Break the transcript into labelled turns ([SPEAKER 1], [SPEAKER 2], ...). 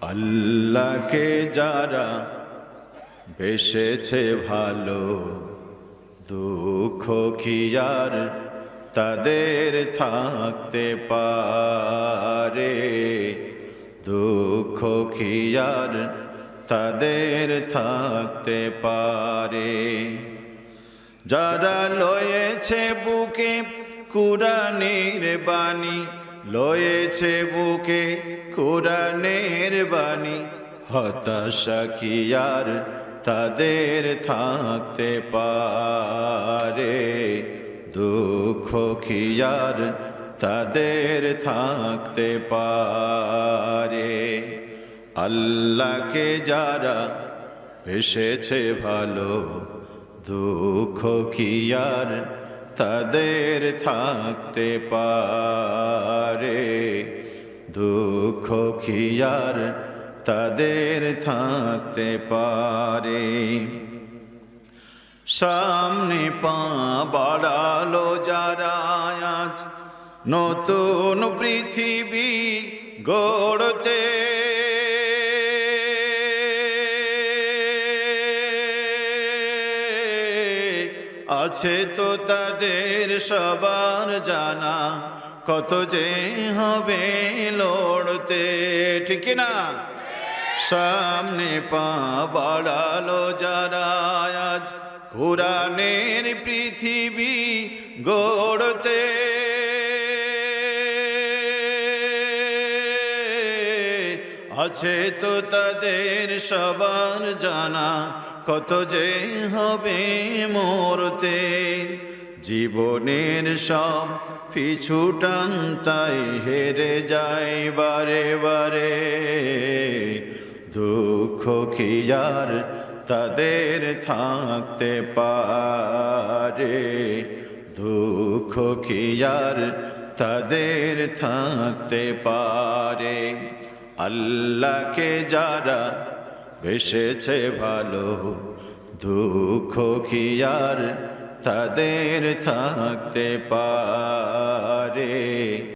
[SPEAKER 1] আল্লাহকে যারা বেসেছে ভালো, দুঃখ কি আর তাদের থাকতে পারে? দুঃখ কি আর তাদের থাকতে পারে? যারা লয়েছে বুকে কুরআনের বাণী, লয়েছে বুকে কুরআনের বাণী, হতাশা কি আর তাদের থাকতে পারে? দুঃখ কি আর তাদের থাকতে পারে? আল্লাহকে যারা বেসেছে ভালো, দুঃখ কি আর তাদের থাকতে পারে? দুঃখ কি আর তাদের থাকতে পারে? সামনে পা বাড়ালো যারা আজ নতুন পৃথিবী গড়তে, আছে তো তাদের সবার জানা কত যে হবে লড়তে, ঠিক না? সামনে পা বাড়ালো যারা আজ কুরআনের পৃথিবী গড়তে, আছে তো তাদের সবার জানা কত যে হবে মরতে। জীবনের সব পিছু টান তাই হেরে যায় বারে বারে, দুঃখ কি আর তাদের থাকতে পারে? দুঃখ কি আর তাদের থাকতে পারে? আল্লাহকে যারা বেসেছে ভালো, দুঃখ কি আর তাদের থাকতে পারে?